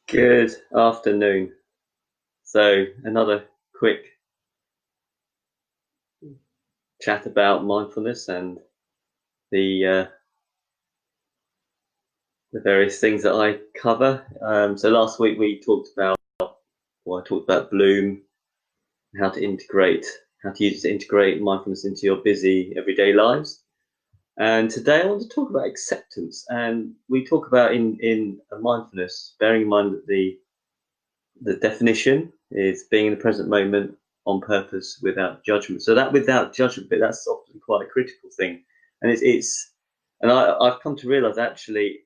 Good afternoon. So, another quick chat about mindfulness and the uh, the various things that I cover. So last week we talked about, well, I talked about Bloom, how to use it to integrate mindfulness into your busy everyday lives. And today I want to talk about acceptance. And we talk about in mindfulness, bearing in mind that the definition is being in the present moment on purpose without judgment. So that without judgment bit, that's often quite a critical thing. And I've come to realize actually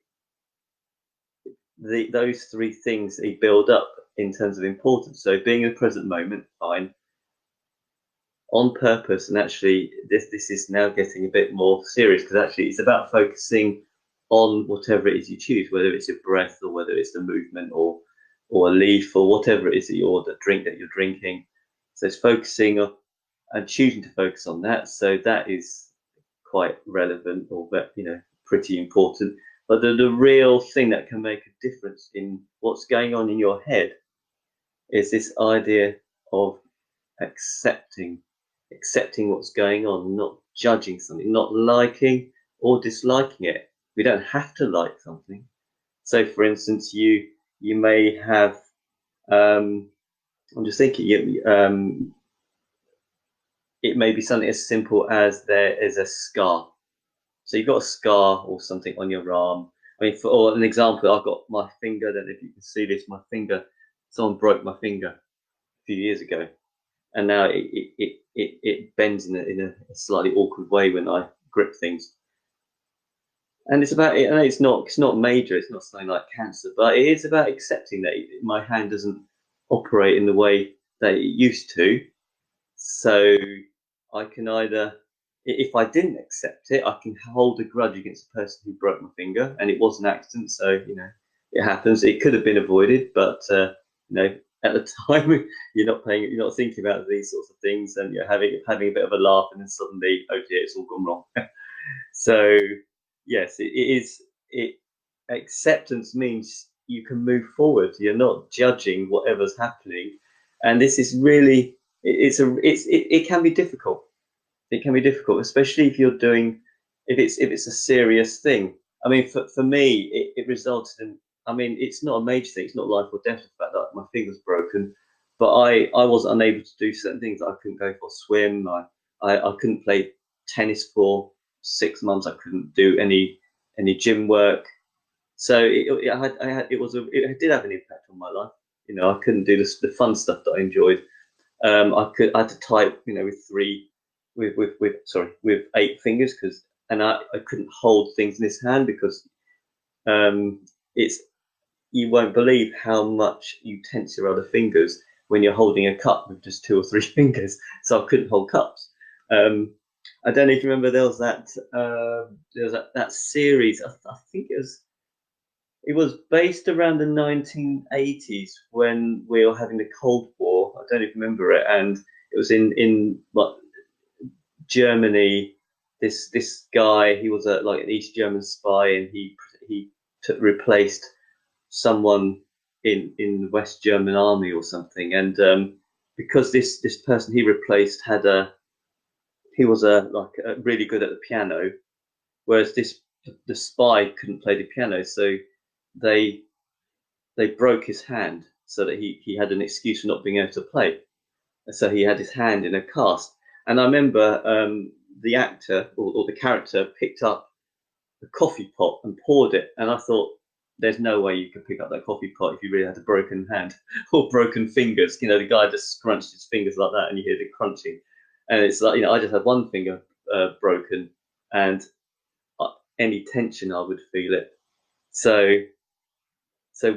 those three things they build up in terms of importance. So being in the present moment, fine, on purpose, and actually this is now getting a bit more serious because actually it's about focusing on whatever it is you choose, whether it's your breath or whether it's the movement or a leaf or whatever it is or the drink that you're drinking. So it's focusing on and choosing to focus on that. So that is quite relevant or pretty important. But the real thing that can make a difference in what's going on in your head is this idea of accepting accepting what's going on, not judging something, not liking or disliking it. We don't have to like something. So, for instance, you may have. I'm just thinking. It may be something as simple as there is a scar. So you've got a scar or something on your arm. I mean, for an example, I've got my finger. I don't know if you can see this. My finger. Someone broke my finger a few years ago, and now it bends in a slightly awkward way when I grip things. And it's about it, and it's not major, it's not something like cancer, but it is about accepting that my hand doesn't operate in the way that it used to. So I can either, if I didn't accept it, I can hold a grudge against the person who broke my finger, and it was an accident, so it happens. It could have been avoided, but at the time you're not thinking about these sorts of things, and you're having a bit of a laugh, and then suddenly, oh dear, it's all gone wrong. So yes, it is. It acceptance means you can move forward. You're not judging whatever's happening, and this is really it can be difficult. It can be difficult, especially if you're doing if it's a serious thing. I mean, for me, it resulted in. I mean, it's not a major thing. It's not life or death. The fact that my finger's broken, but I was unable to do certain things. I couldn't go for a swim. I couldn't play tennis for 6 months. I couldn't do any gym work. So it did have an impact on my life. I couldn't do the fun stuff that I enjoyed. I had to type, with 8 fingers I couldn't hold things in his hand because it's you won't believe how much you tense your other fingers when you're holding a cup with just 2 or 3 fingers. So I couldn't hold cups. I don't know if you remember there was that series. I think it was based around the 1980s when we were having the Cold War. I don't know if you remember it, and it was in what Germany. This guy, he was like an East German spy, and he replaced someone in the West German army or something. And because this person he replaced he was really good at the piano, whereas the spy couldn't play the piano, so they they broke his hand so that he had an excuse for not being able to play. So he had his hand in a cast. And I remember the actor or the character picked up the coffee pot and poured it, and I thought, there's no way you could pick up that coffee pot if you really had a broken hand or broken fingers. The guy just scrunched his fingers like that, and you hear the crunching. And it's like, I just had one finger broken, and any tension I would feel it. So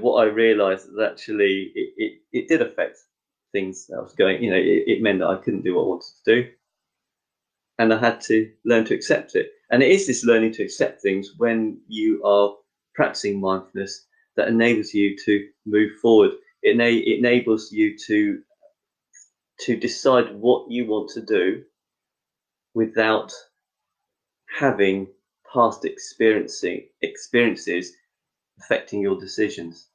what I realised is actually it did affect things that I was going. It meant that I couldn't do what I wanted to do, and I had to learn to accept it. And it is this learning to accept things when you are practicing mindfulness that enables you to move forward. It enables you to decide what you want to do without having past experiences affecting your decisions.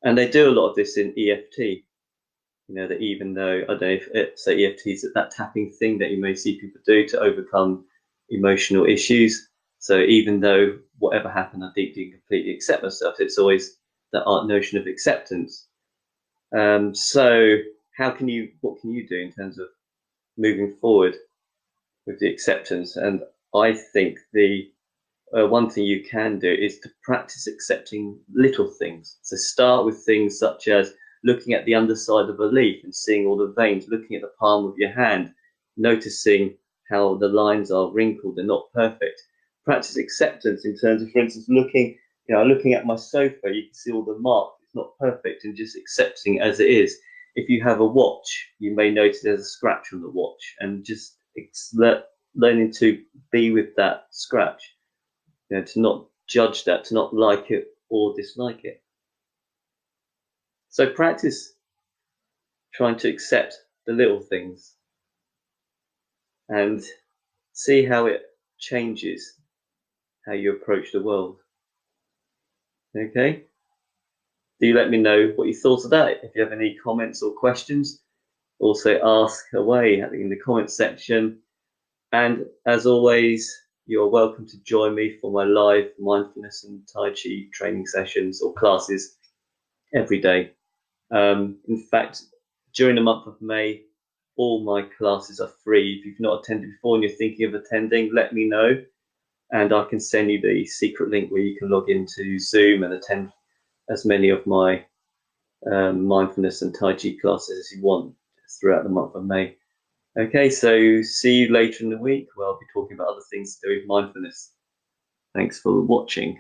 And they do a lot of this in EFT. You know, that even though, I don't know if it's EFT is that tapping thing that you may see people do to overcome emotional issues. So even though whatever happened, I deeply and completely accept myself, it's always that notion of acceptance. So what can you do in terms of moving forward with the acceptance? And I think the one thing you can do is to practice accepting little things. So start with things such as looking at the underside of a leaf and seeing all the veins, looking at the palm of your hand, noticing how the lines are wrinkled and not perfect. Practice acceptance in terms of, for instance, looking at my sofa, you can see all the marks, it's not perfect, and just accepting it as it is. If you have a watch, you may notice there's a scratch on the watch, and just learning to be with that scratch, to not judge that, to not like it or dislike it. So practice trying to accept the little things and see how it changes how you approach the world. Okay? Do you let me know what you thought of that? If you have any comments or questions, also ask away in the comment section. And as always, you're welcome to join me for my live mindfulness and Tai Chi training sessions or classes every day. In fact, during the month of May, all my classes are free. If you've not attended before and you're thinking of attending, let me know, and I can send you the secret link where you can log into Zoom and attend as many of my mindfulness and Tai Chi classes as you want throughout the month of May. Okay, so see you later in the week where I'll be talking about other things to do with mindfulness. Thanks for watching.